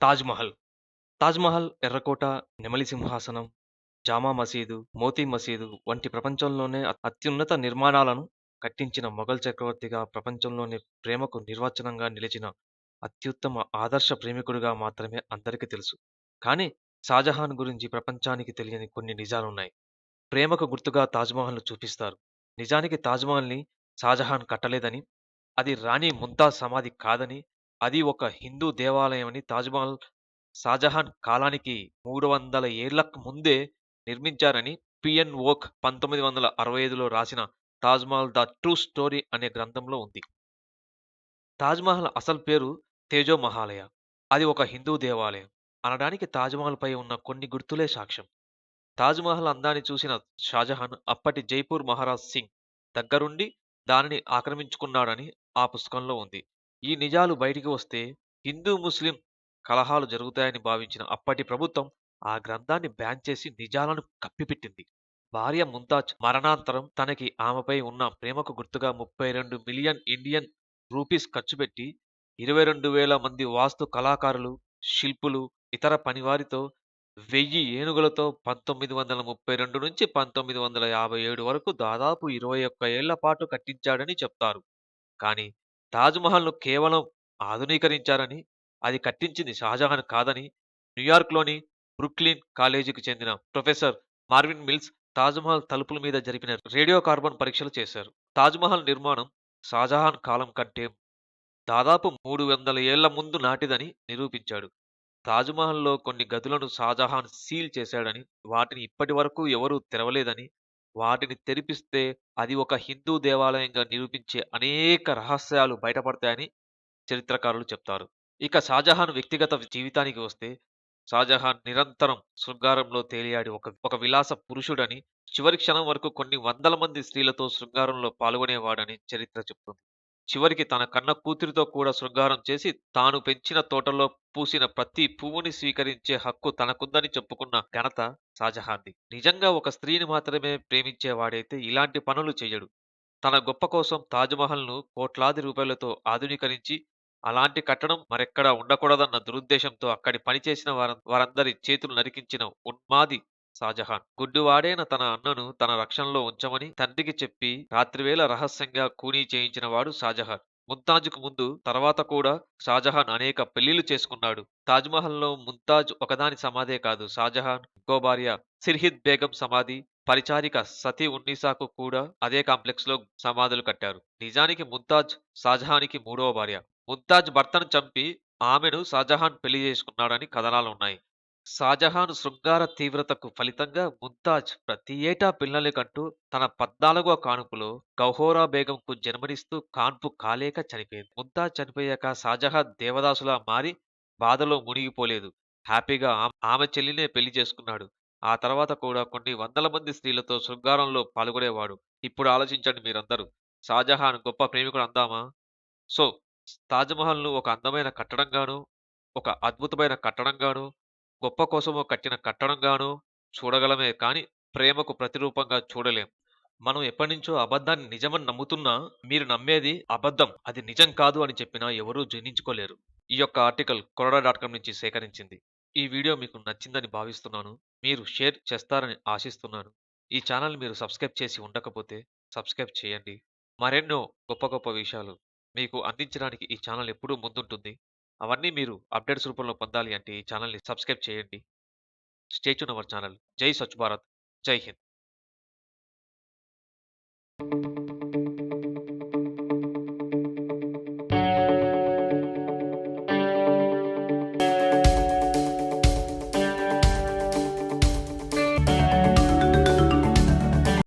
తాజ్‌మహల్. తాజ్‌మహల్, ఎర్రకోట, నెమలి సింహాసనం, జామా మసీదు, మోతీ మసీదు వంటి ప్రపంచంలోనే అత్యున్నత నిర్మాణాలను కట్టించిన మొఘల్ చక్రవర్తిగా, ప్రపంచంలోనే ప్రేమకు నిర్వచనంగా నిలిచిన అత్యుత్తమ ఆదర్శ ప్రేమికుడిగా మాత్రమే అందరికి తెలుసు. కానీ షాజహాన్ గురించి ప్రపంచానికి తెలియని కొన్ని నిజాలున్నాయి. ప్రేమకు గుర్తుగా తాజ్‌మహల్‌ను చూపిస్తారు. నిజానికి తాజ్‌మహల్‌ని షాజహాన్ కట్టలేదని, అది రాణి ముంతాజ్ సమాధి కాదని, అది ఒక హిందూ దేవాలయమని తాజ్‌మహల్ షాజహాన్ కాలానికి 300 ఏళ్లకు ముందే నిర్మించారని పిఎన్ ఓక్ 1965లో రాసిన 'తాజ్‌మహల్ ద ట్రూ స్టోరీ' అనే గ్రంథంలో ఉంది. తాజ్‌మహల్ అసలు పేరు తేజో మహాలయ. అది ఒక హిందూ దేవాలయం అనడానికి తాజ్‌మహల్‌పై ఉన్న కొన్ని గుర్తులే సాక్ష్యం. తాజ్‌మహల్ అందాన్ని చూసిన షాజహాన్ అప్పటి జైపూర్ మహారాజ్ సింగ్ దగ్గరుండి దానిని ఆక్రమించుకున్నాడని ఆ పుస్తకంలో ఉంది. ఈ నిజాలు బయటికి వస్తే హిందూ, ముస్లిం కలహాలు జరుగుతాయని భావించిన అప్పటి ప్రభుత్వం ఆ గ్రంథాన్ని బ్యాన్ చేసి నిజాలను కప్పిపెట్టింది. భార్య ముంతాజ్ మరణాంతరం తనకి ఆమెపై ఉన్న ప్రేమకు గుర్తుగా 32 మిలియన్ ఇండియన్ రూపీస్ ఖర్చుపెట్టి 22,000 మంది వాస్తు కళాకారులు, శిల్పులు, ఇతర పనివారితో 1000 ఏనుగులతో 1932 నుంచి 1957 వరకు దాదాపు 21 ఏళ్ల పాటు కట్టించాడని చెప్తారు. కానీ తాజ్‌మహల్‌ను కేవలం ఆధునీకరించారని, అది కట్టించింది షాజహాన్ కాదని న్యూయార్క్‌లోని బ్రూక్లిన్ కాలేజీకి చెందిన ప్రొఫెసర్ మార్విన్ మిల్స్ తాజ్‌మహల్ తలుపుల మీద జరిపిన రేడియో కార్బన్ పరీక్షలు చేశారు. తాజ్‌మహల్ నిర్మాణం షాజహాన్ కాలం కంటే దాదాపు 300 ఏళ్ల ముందు నాటిదని నిరూపించాడు. తాజ్‌మహల్‌లో కొన్ని గదులను షాజహాన్ సీల్ చేశాడని, వాటిని ఇప్పటివరకు ఎవరూ తెరవలేదని, వాటిని తెరిపిస్తే అది ఒక హిందూ దేవాలయంగా నిరూపించే అనేక రహస్యాలు బయటపడతాయని చరిత్రకారులు చెప్తారు. ఇక షాజహాన్ వ్యక్తిగత జీవితానికి వస్తే, షాజహాన్ నిరంతరం శృంగారంలో తేలియాడి ఒక విలాస పురుషుడని, చివరి క్షణం వరకు కొన్ని వందల మంది స్త్రీలతో శృంగారంలో పాల్గొనేవాడని చరిత్ర చెప్తుంది. చివరికి తన కన్న కూతురితో కూడా శృంగారం చేసి, తాను పెంచిన తోటలో పూసిన ప్రతి పువ్వుని స్వీకరించే హక్కు తనకుందని చెప్పుకున్న ఘనత షాజహాన్‌ది. నిజంగా ఒక స్త్రీని మాత్రమే ప్రేమించేవాడైతే ఇలాంటి పనులు చెయ్యడు. తన గొప్ప కోసం తాజ్‌మహల్‌ను కోట్లాది రూపాయలతో ఆధునీకరించి, అలాంటి కట్టడం మరెక్కడా ఉండకూడదన్న దురుద్దేశంతో అక్కడి పనిచేసిన వారందరి చేతులు నరికించిన ఉన్మాది షాజహాన్. గుడ్డివాడైన తన అన్నను తన రక్షణలో ఉంచమని తండ్రికి చెప్పి రాత్రివేళ రహస్యంగా ఖూనీ చేయించినవాడు షాజహాన్. ముంతాజ్‌కు ముందు, తర్వాత కూడా షాజహాన్ అనేక పెళ్లిళ్లు చేసుకున్నాడు. తాజ్‌మహల్‌లో ముంతాజ్ ఒకదాని సమాధే కాదు, షాజహాన్ ఇంకో భార్య సిర్హిద్ బేగం సమాధి, పరిచారిక సతీ ఉన్నీసాకు కూడా అదే కాంప్లెక్స్‌లో సమాధులు కట్టారు. నిజానికి ముంతాజ్ షాజహాన్‌కి మూడవ భార్య. ముంతాజ్ భర్తను చంపి ఆమెను షాజహాన్ పెళ్లి చేసుకున్నాడని కథనాలున్నాయి. షాజహాన్ శృంగార తీవ్రతకు ఫలితంగా ముంతాజ్ ప్రతి ఏటా పిల్లల్ని కంటూ తన 14వ కాన్పులో గౌహరా బేగంకు జన్మనిస్తూ కాన్పు కాలేక చనిపోయింది. ముంతాజ్ చనిపోయాక షాజహాన్ దేవదాసులా మారి బాధలో మునిగిపోలేదు. హ్యాపీగా ఆమె చెల్లినే పెళ్లి చేసుకున్నాడు. ఆ తర్వాత కూడా కొన్ని వందల మంది స్త్రీలతో శృంగారంలో పాల్గొనేవాడు. ఇప్పుడు ఆలోచించండి మీరందరూ. షాజహాన్ గొప్ప ప్రేమికుడు అందామా? సో, తాజ్‌మహల్‌ను ఒక అందమైన కట్టడంగాను, ఒక అద్భుతమైన కట్టడంగాను, గొప్ప కోసము కట్టిన కట్టడంగాను చూడగలమే కానీ, ప్రేమకు ప్రతిరూపంగా చూడలేం. మనం ఎప్పటినుంచో అబద్ధాన్ని నిజమని నమ్ముతున్నా, మీరు నమ్మేది అబద్ధం, అది నిజం కాదు అని చెప్పినా ఎవరూ జీర్ణించుకోలేరు. ఈ యొక్క ఆర్టికల్ కొరడా.com నుంచి సేకరించింది. ఈ వీడియో మీకు నచ్చిందని భావిస్తున్నాను. మీరు షేర్ చేస్తారని ఆశిస్తున్నాను. ఈ ఛానెల్ మీరు సబ్స్క్రైబ్ చేసి ఉండకపోతే సబ్స్క్రైబ్ చేయండి. మరెన్నో గొప్ప గొప్ప విషయాలు మీకు అందించడానికి ఈ ఛానెల్ ఎప్పుడూ ముందుంటుంది. అవన్నీ మీరు అప్డేట్స్ రూపంలో పొందాలి అంటే ఈ ఛానెల్‌ని సబ్స్క్రైబ్ చేయండి. Stay tune our channel. జై స్వచ్ఛ భారత్. జై హింద్.